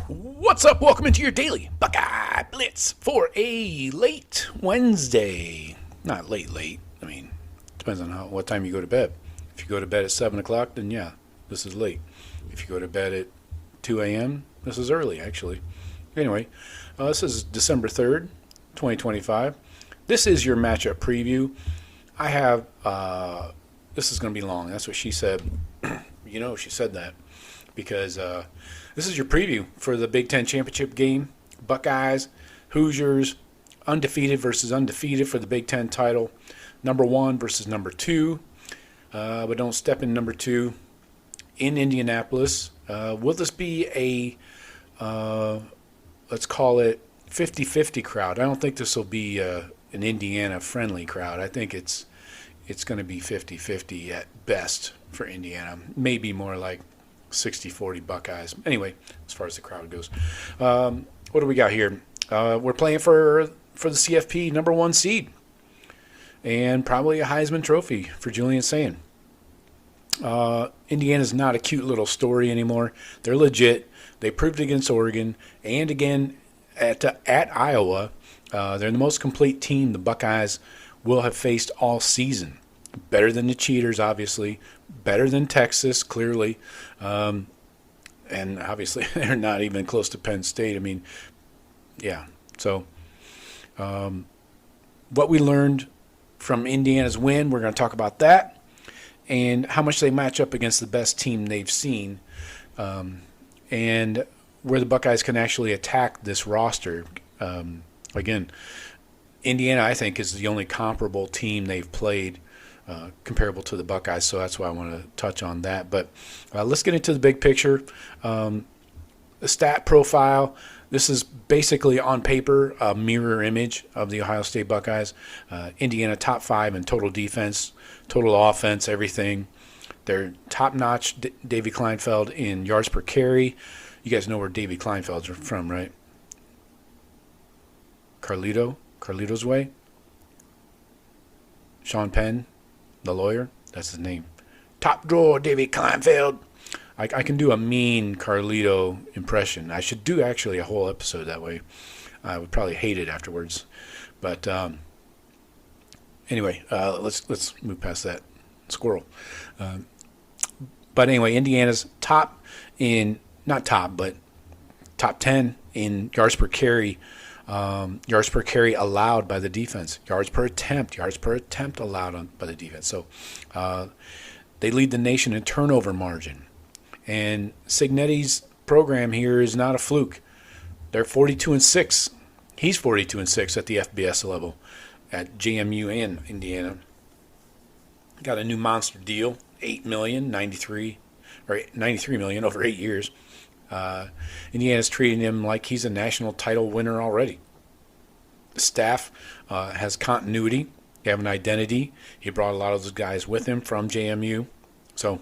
What's up? Welcome into your daily Buckeye Blitz for a late Wednesday. Not late. I mean, depends on what time you go to bed. If you go to bed at 7 o'clock, then yeah, this is late. If you go to bed at 2 a.m., this is early, actually. Anyway, this is December 3rd, 2025. This is your matchup preview. I have, this is going to be long. That's what she said. She said that because this is your preview for the Big Ten Championship game. Buckeyes, Hoosiers, undefeated versus undefeated for the Big Ten title. Number 1 versus number 2. But don't step in number 2 in Indianapolis. Will this be a, let's call it 50-50 crowd? I don't think this will be an Indiana-friendly crowd. I think it's going to be 50-50 at best for Indiana. Maybe more like 60-40 Buckeyes. Anyway, as far as the crowd goes. What do we got here? We're playing for the CFP number 1 seed. And probably a Heisman Trophy for Julian Sayin. Indiana's not a cute little story anymore. They're legit. They proved against Oregon and again at Iowa. They're the most complete team the Buckeyes will have faced all season. Better than the Cheaters, obviously. Better than Texas, clearly. And obviously they're not even close to Penn State. I mean, yeah. So what we learned from Indiana's win, we're going to talk about that. And how much they match up against the best team they've seen. And where the Buckeyes can actually attack this roster. Again, Indiana, I think, is the only comparable team they've played comparable to the Buckeyes, so that's why I want to touch on that. But let's get into the big picture. The stat profile, this is basically on paper a mirror image of the Ohio State Buckeyes. Indiana top 5 in total defense, total offense, everything. They're top-notch. Davy Kleinfeld in yards per carry. You guys know where Davy Kleinfeld's from, right? Carlito's Way. Sean Penn, the lawyer, that's his name. Top drawer, Davy Kleinfeld. I can do a mean Carlito impression. I should do actually a whole episode that way. I would probably hate it afterwards. But anyway, let's move past that squirrel. But anyway, Indiana's top 10 in yards per carry. Yards per carry allowed by the defense. Yards per attempt allowed by the defense. So they lead the nation in turnover margin. And Cignetti's program here is not a fluke. They're 42-6. He's 42-6 at the FBS level at JMU and Indiana. Got a new monster deal, $93 million over 8 years. Indiana's treating him like he's a national title winner already. The staff has continuity. They have an identity. He brought a lot of those guys with him from JMU. So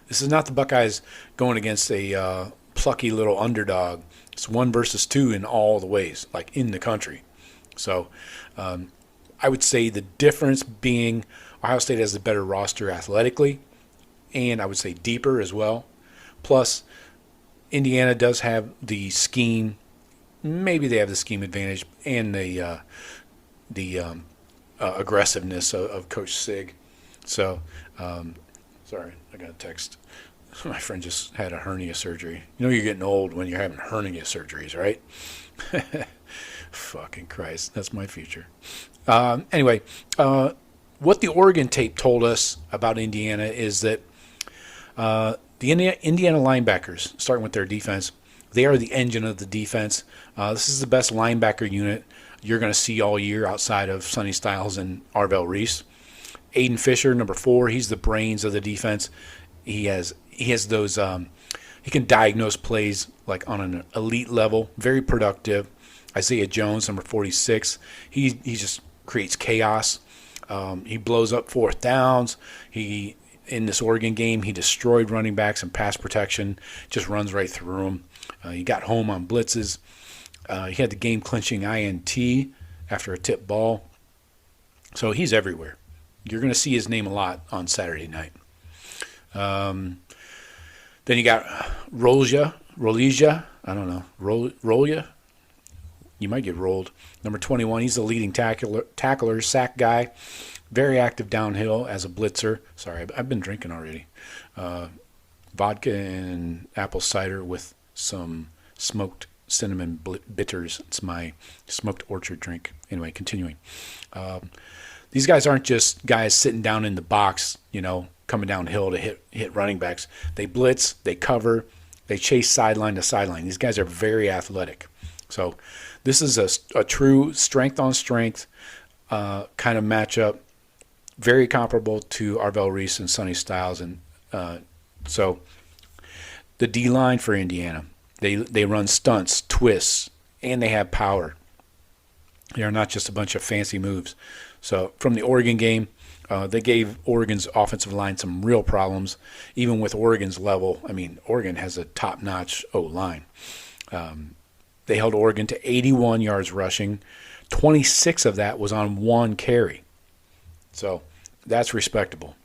this is not the Buckeyes going against a plucky little underdog. It's 1 versus 2 in all the ways, like in the country. So I would say the difference being Ohio State has the better roster athletically, and I would say deeper as well. Plus, Indiana does have the scheme. Maybe they have the scheme advantage and the aggressiveness of Coach Sig. So, sorry, I got a text. My friend just had a hernia surgery. You know you're getting old when you're having hernia surgeries, right? Fucking Christ, that's my future. Anyway, what the Oregon tape told us about Indiana is that the Indiana linebackers, starting with their defense, they are the engine of the defense. This is the best linebacker unit you're going to see all year outside of Sonny Styles and Arvell Reese. Aiden Fisher, number 4, he's the brains of the defense. He has those. He can diagnose plays like on an elite level. Very productive. Isaiah Jones, number 46, he just creates chaos. He blows up 4th downs. In this Oregon game, he destroyed running backs and pass protection, just runs right through them. He got home on blitzes. He had the game-clinching INT after a tip ball. So he's everywhere. You're going to see his name a lot on Saturday night. Then you got Rolja, Rolija, I don't know, Rolia. You might get rolled. Number 21, he's the leading tackler, sack guy. Very active downhill as a blitzer. Sorry, I've been drinking already. Vodka and apple cider with some smoked cinnamon bitters. It's my smoked orchard drink. Anyway, continuing. These guys aren't just guys sitting down in the box, coming downhill to hit running backs. They blitz, they cover, they chase sideline to sideline. These guys are very athletic. So this is a true strength-on-strength kind of matchup, very comparable to Arvell Reese and Sonny Styles. And so the D-line for Indiana, they run stunts, twists, and they have power. They are not just a bunch of fancy moves. So from the Oregon game, they gave Oregon's offensive line some real problems, even with Oregon's level. I mean, Oregon has a top-notch O-line. They held Oregon to 81 yards rushing. 26 of that was on one carry. So that's respectable.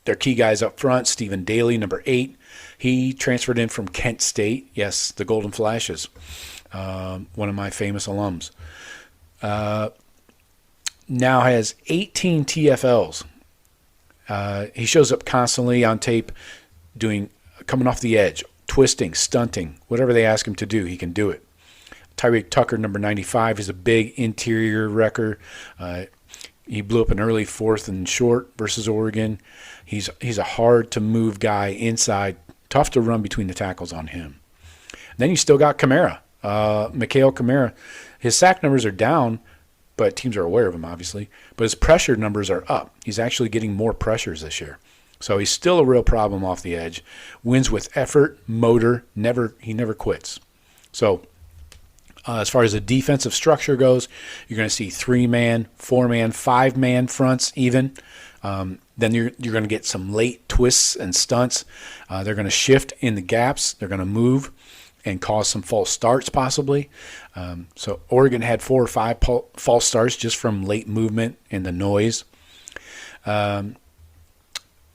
Their key guys up front, Stephen Daly, number 8. He transferred in from Kent State. Yes, the Golden Flashes. One of my famous alums. Now has 18 TFLs. He shows up constantly on tape coming off the edge, twisting, stunting, whatever they ask him to do, he can do it. Tyreek Tucker, number 95, is a big interior wrecker. He blew up an early 4th and short versus Oregon. He's a hard-to-move guy inside, tough to run between the tackles on him. Then you still got Kamara, Mikhail Kamara. His sack numbers are down, but teams are aware of him, obviously. But his pressure numbers are up. He's actually getting more pressures this year. So he's still a real problem off the edge. Wins with effort, motor, he never quits. So as far as the defensive structure goes, you're going to see 3-man, 4-man, 5-man fronts even. Then you're going to get some late twists and stunts. They're going to shift in the gaps. They're going to move and cause some false starts possibly. So Oregon had 4 or 5 false starts just from late movement and the noise.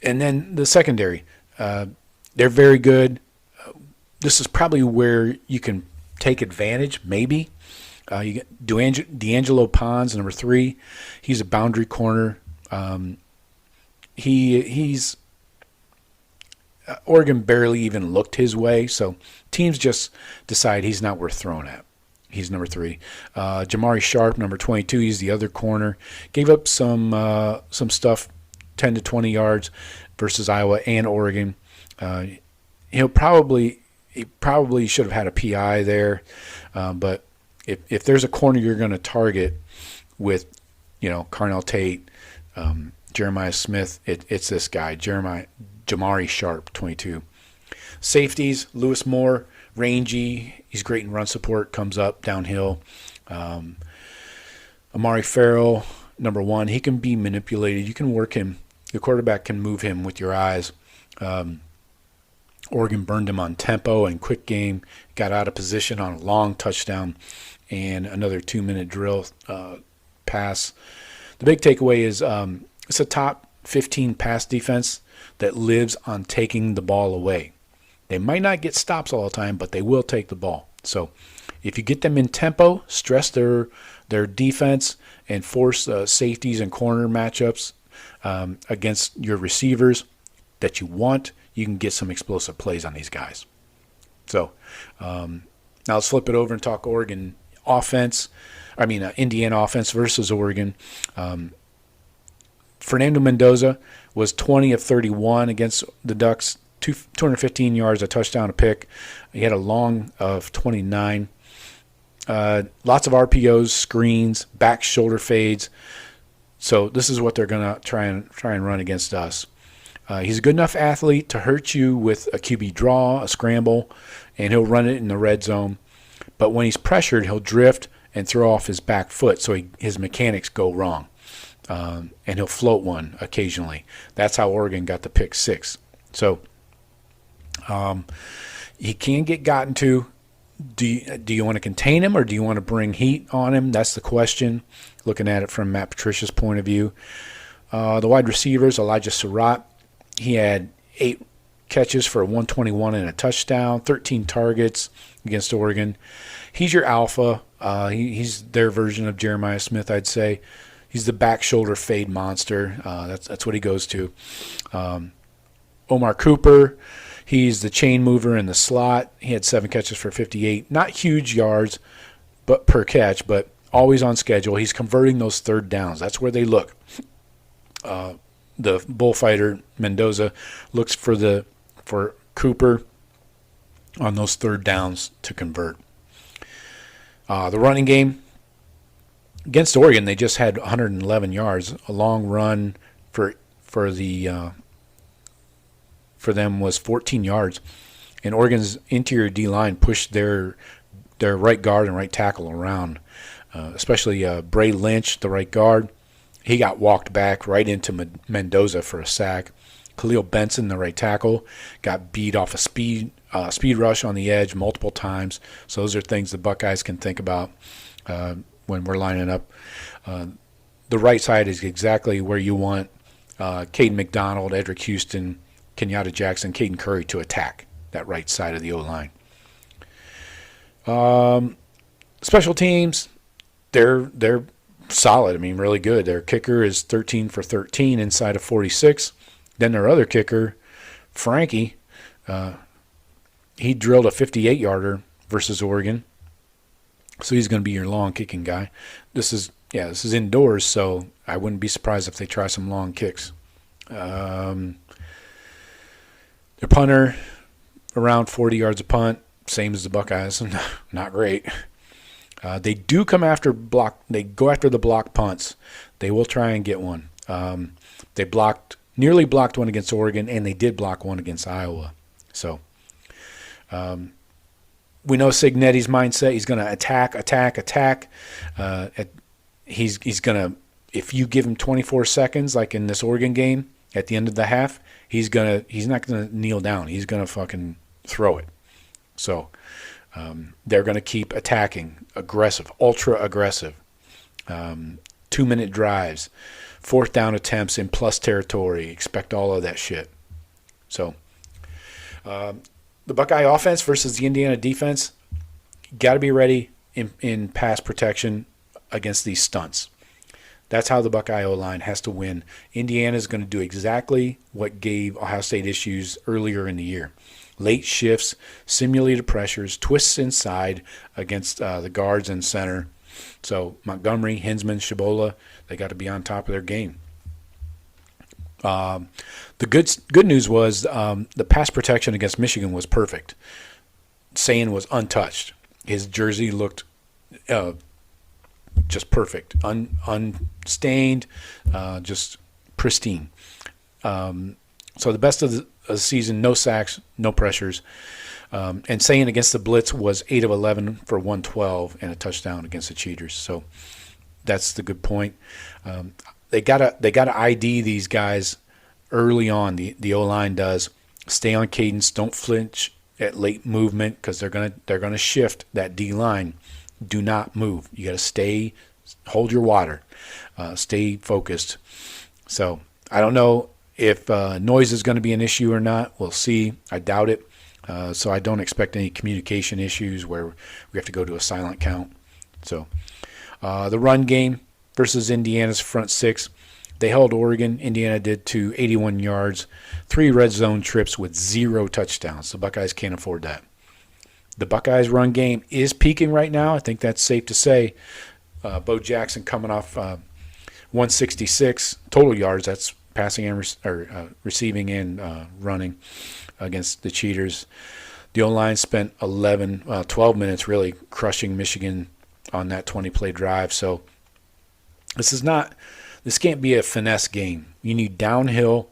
And then the secondary, they're very good. This is probably where you can take advantage, maybe. You get D'Angelo Pons, number 3. He's a boundary corner. He's Oregon barely even looked his way, so teams just decide he's not worth throwing at. He's number 3. Jamari Sharp, number 22. He's the other corner. Gave up some stuff, 10 to 20 yards versus Iowa and Oregon. He probably should have had a PI there, but if there's a corner you're going to target with, Carnell Tate, Jeremiah Smith, it's this guy, Jamari Sharp, 22. Safeties, Lewis Moore, rangy. He's great in run support, comes up downhill. Amari Farrell, number 1. He can be manipulated. You can work him. The quarterback can move him with your eyes. Oregon burned him on tempo and quick game. Got out of position on a long touchdown and another 2-minute drill pass. The big takeaway is it's a top 15 pass defense that lives on taking the ball away. They might not get stops all the time, but they will take the ball. So if you get them in tempo, stress their defense, and force safeties and corner matchups against your receivers that you want, you can get some explosive plays on these guys. So now let's flip it over and talk Indiana offense versus Oregon. Fernando Mendoza was 20 of 31 against the Ducks, 215 yards, a touchdown, a pick. He had a long of 29. Lots of RPOs, screens, back shoulder fades. So this is what they're going to try and run against us. He's a good enough athlete to hurt you with a QB draw, a scramble, and he'll run it in the red zone. But when he's pressured, he'll drift and throw off his back foot, so his mechanics go wrong. And he'll float one occasionally. That's how Oregon got the pick 6. So he can get gotten to. Do you want to contain him or do you want to bring heat on him? That's the question, looking at it from Matt Patricia's point of view. The wide receivers, Elijah Sarratt, he had 8 catches for 121 and a touchdown, 13 targets against Oregon. He's your alpha. He's their version of Jeremiah Smith, I'd say. He's the back shoulder fade monster. That's what he goes to. Omar Cooper, he's the chain mover in the slot. He had 7 catches for 58. Not huge yards but per catch, but always on schedule. He's converting those third downs. That's where they look. The bullfighter Mendoza looks for Cooper on those third downs to convert. The running game against Oregon, they just had 111 yards. A long run for them was 14 yards, and Oregon's interior D-line pushed their right guard and right tackle around, especially Bray Lynch, the right guard. He got walked back right into Mendoza for a sack. Khalil Benson, the right tackle, got beat off a speed rush on the edge multiple times. So those are things the Buckeyes can think about when we're lining up. The right side is exactly where you want Caden McDonald, Edric Houston, Kenyatta Jackson, Caden Curry to attack that right side of the O-line. Special teams, they're solid. I mean, really good. Their kicker is 13 for 13 inside of 46. Then their other kicker, Frankie, he drilled a 58-yarder versus Oregon. So he's going to be your long kicking guy. This is indoors, so I wouldn't be surprised if they try some long kicks. Their punter, around 40 yards a punt, same as the Buckeyes. Not great. They do come after block. They go after the block punts. They will try and get one. They nearly blocked one against Oregon, and they did block one against Iowa. So we know Cignetti's mindset. He's going to attack. He's going to, if you give him 24 seconds, like in this Oregon game, at the end of the half, he's not going to kneel down. He's going to fucking throw it. So they're going to keep attacking, aggressive, ultra aggressive. 2-minute drives, 4th down attempts in plus territory. Expect all of that shit. So the Buckeye offense versus the Indiana defense, got to be ready in pass protection against these stunts. That's how the Buckeye O-line has to win. Indiana is going to do exactly what gave Ohio State issues earlier in the year. Late shifts, simulated pressures, twists inside against the guards and center. So Montgomery, Hinsman, Shabola, they got to be on top of their game. The good news was the pass protection against Michigan was perfect. Sayin was untouched. His jersey looked just perfect, unstained, just pristine. So the best of the season, no sacks, no pressures. And Sayin against the Blitz was 8 of 11 for 112 and a touchdown against the Cheaters. So that's the good point. They gotta ID these guys early on. The O-line does. Stay on cadence. Don't flinch at late movement because they're gonna shift that D line. Do not move. You got to hold your water, stay focused. So I don't know if noise is going to be an issue or not. We'll see. I doubt it. So I don't expect any communication issues where we have to go to a silent count. So the run game versus Indiana's front six, they held Oregon. Indiana did to 81 yards, 3 red zone trips with 0 touchdowns. The Buckeyes can't afford that. The Buckeyes' run game is peaking right now. I think that's safe to say. Bo Jackson coming off 166 total yards. That's passing and receiving and running against the Cheaters. The O-line spent 12 minutes really crushing Michigan on that 20-play drive. So this can't be a finesse game. You need downhill,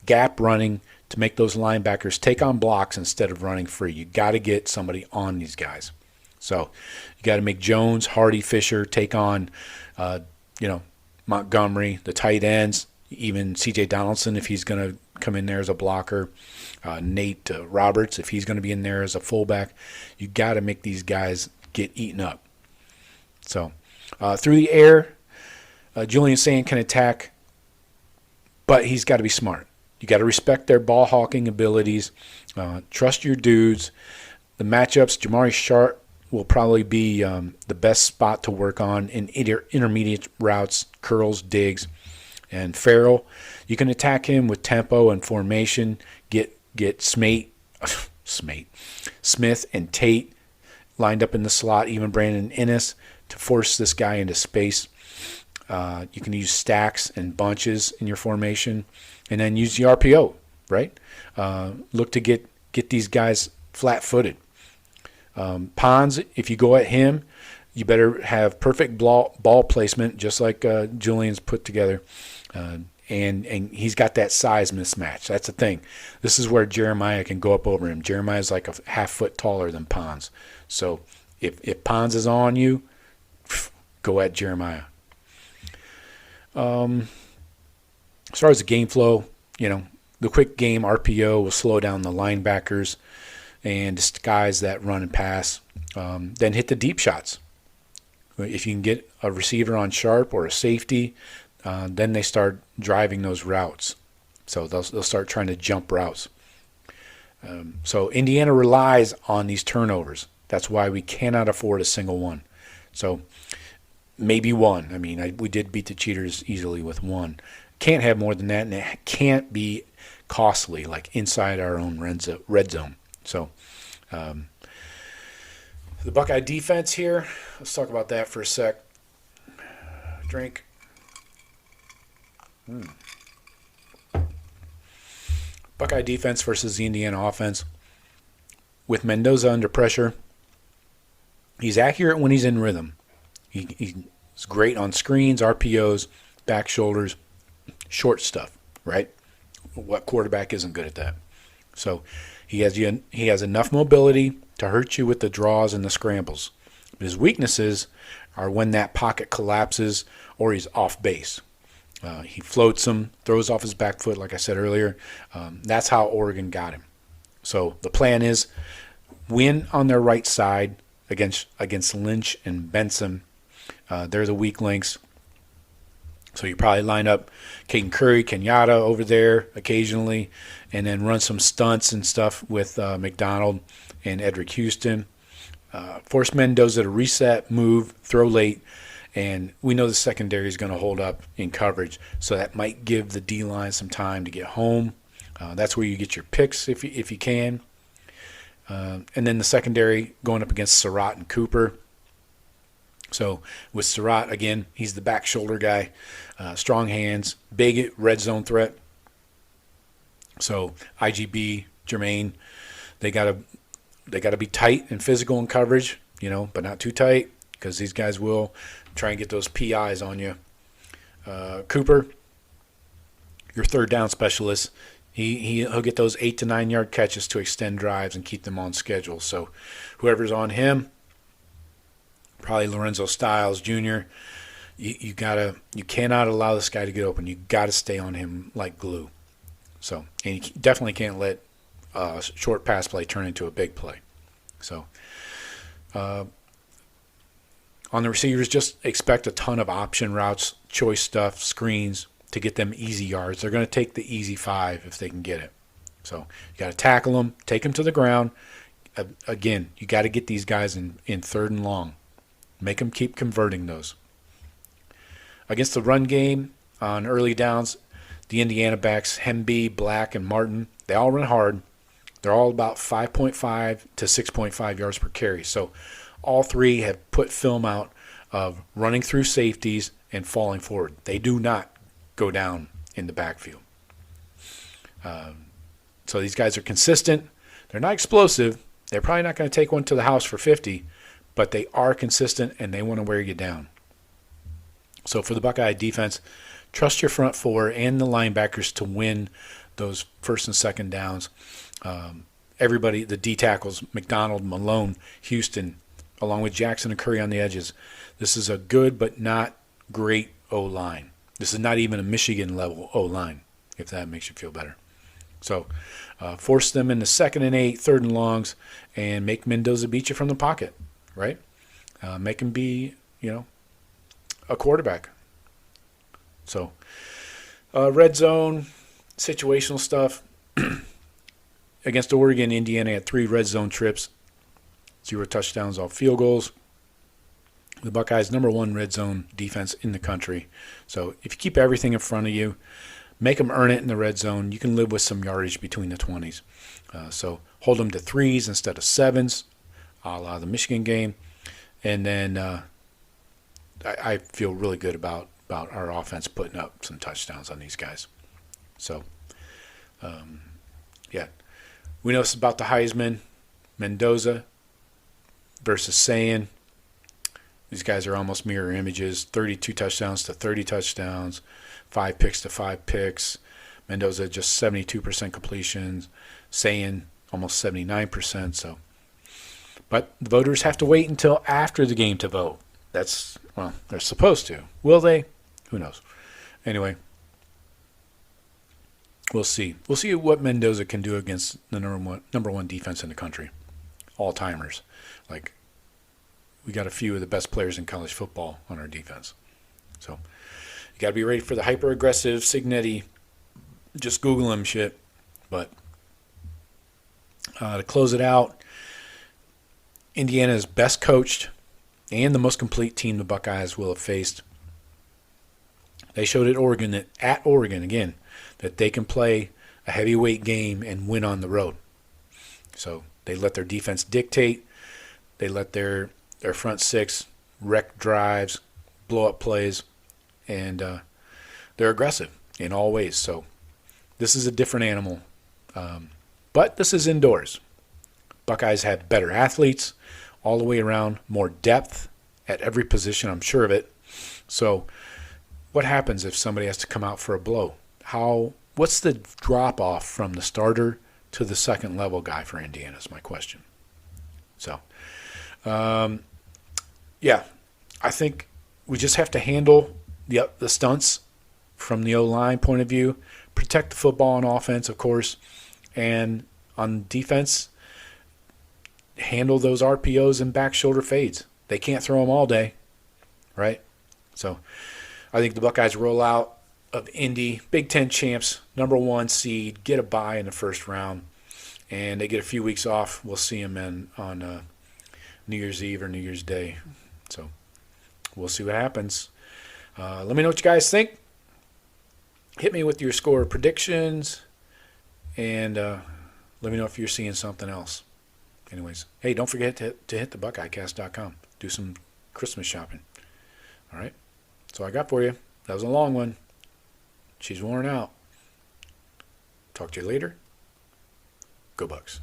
gap running to make those linebackers take on blocks instead of running free. You got to get somebody on these guys. So you got to make Jones, Hardy, Fisher take on, Montgomery, the tight ends, even C.J. Donaldson if he's going to come in there as a blocker, Nate Roberts if he's going to be in there as a fullback. You got to make these guys get eaten up. So through the air, Julian Sayin can attack, but he's got to be smart. You got to respect their ball hawking abilities. Trust your dudes. The matchups, Jamari Sharp will probably be the best spot to work on in intermediate routes, curls, digs. And Farrell, you can attack him with tempo and formation. Get Smith and Tate lined up in the slot, even Brandon Innes, to force this guy into space. You can use stacks and bunches in your formation, and then use the RPO, right? Look to get these guys flat-footed. Pons, if you go at him, you better have perfect ball placement, just like Julian's put together. And he's got that size mismatch. That's the thing. This is where Jeremiah can go up over him. Jeremiah's like a half foot taller than Pons. So if Pons is on you, go at Jeremiah. As far as the game flow, the quick game RPO will slow down the linebackers and disguise that run and pass. Then hit the deep shots. If you can get a receiver on Sharp or a safety, then they start driving those routes. So they'll start trying to jump routes. So Indiana relies on these turnovers. That's why we cannot afford a single one. So maybe one. I mean, we did beat the Cheaters easily with one. Can't have more than that, and it can't be costly, like inside our own red zone. So the Buckeye defense here, let's talk about that for a sec. Drink. Buckeye defense versus the Indiana offense. With Mendoza under pressure, he's accurate when he's in rhythm. He's great on screens, RPOs, back shoulders, short stuff, right? What quarterback isn't good at that? So he has enough mobility to hurt you with the draws and the scrambles. But his weaknesses are when that pocket collapses or he's off base. He floats them, throws off his back foot, like I said earlier. That's how Oregon got him. So the plan is win on their right side against Lynch and Benson. They're the weak links. So you probably line up Caden Curry, Kenyatta over there occasionally, and then run some stunts and stuff with McDonald and Edric Houston. Force Mendoza to reset, move, throw late, and we know the secondary is going to hold up in coverage, so that might give the D-line some time to get home. That's where you get your picks if you can. And then the secondary going up against Sarratt and Cooper. So with Sarratt, again, he's the back shoulder guy, strong hands, big red zone threat. So IGB, Jermaine, they gotta be tight and physical in coverage, but not too tight, because these guys will try and get those PIs on you. Cooper, your third down specialist, he'll get those 8 to 9 yard catches to extend drives and keep them on schedule. So whoever's on him, probably Lorenzo Styles Jr., you cannot allow this guy to get open. You got to stay on him like glue. So, and you definitely can't let a short pass play turn into a big play. So, on the receivers, just expect a ton of option routes, choice stuff, screens to get them easy yards. They're going to take the easy 5 if they can get it. So you got to tackle them, take them to the ground. Again, you got to get these guys in third and long. Make them keep converting those. Against the run game on early downs, the Indiana backs, Hemby, Black, and Martin, they all run hard. They're all about 5.5 to 6.5 yards per carry. So all three have put film out of running through safeties and falling forward. They do not go down in the backfield. So these guys are consistent. They're not explosive. They're probably not going to take one to the house for 50, but they are consistent and they want to wear you down. So for the Buckeye defense, trust your front four and the linebackers to win those first and second downs. Everybody, the D tackles, McDonald, Malone, Houston, along with Jackson and Curry on the edges. This is a good but not great O-line. This is not even a Michigan-level O-line, if that makes you feel better. So force them into 2nd and 8, 3rd and longs, and make Mendoza beat you from the pocket, right? Make him be, a quarterback. So red zone, situational stuff. Against Oregon, Indiana had 3 red zone trips, 0 touchdowns, all field goals. The Buckeyes, number 1 red zone defense in the country. So if you keep everything in front of you, make them earn it in the red zone, you can live with some yardage between the 20s. So hold them to 3s instead of 7s, a la the Michigan game. And then I feel really good about our offense putting up some touchdowns on these guys. So, yeah. We know it's about the Heisman, Mendoza versus Sayin. These guys are almost mirror images. 32 touchdowns to 30 touchdowns, 5 picks to 5 picks. Mendoza just 72% completions. Sayin almost 79%. So, but the voters have to wait until after the game to vote. Well, they're supposed to. Will they? Who knows? Anyway, we'll see. We'll see what Mendoza can do against the number one defense in the country. All-timers. Like, we got a few of the best players in college football on our defense. So, you got to be ready for the hyper-aggressive Cignetti. Just Google him shit. But to close it out, Indiana's best coached and the most complete team the Buckeyes will have faced. They showed at Oregon again, that they can play a heavyweight game and win on the road. So they let their defense dictate. They let their front 6 wreck drives, blow up plays, and they're aggressive in all ways. So this is a different animal. But this is indoors. Buckeyes have better athletes all the way around, more depth at every position, I'm sure of it. So what happens if somebody has to come out for a blow? What's the drop-off from the starter to the second-level guy for Indiana is my question. So, yeah, I think we just have to handle the stunts from the O-line point of view, protect the football on offense, of course, and on defense, handle those RPOs and back shoulder fades. They can't throw them all day, right? So I think the Buckeyes roll out of Indy, Big Ten champs, number 1 seed, get a bye in the first round, and they get a few weeks off. We'll see them on New Year's Eve or New Year's Day. So we'll see what happens. Let me know what you guys think. Hit me with your score predictions, and let me know if you're seeing something else. Anyways, hey, don't forget to hit the buckeyecast.com. Do some Christmas shopping. All right? That's all I got for you. That was a long one. She's worn out. Talk to you later. Go Bucks.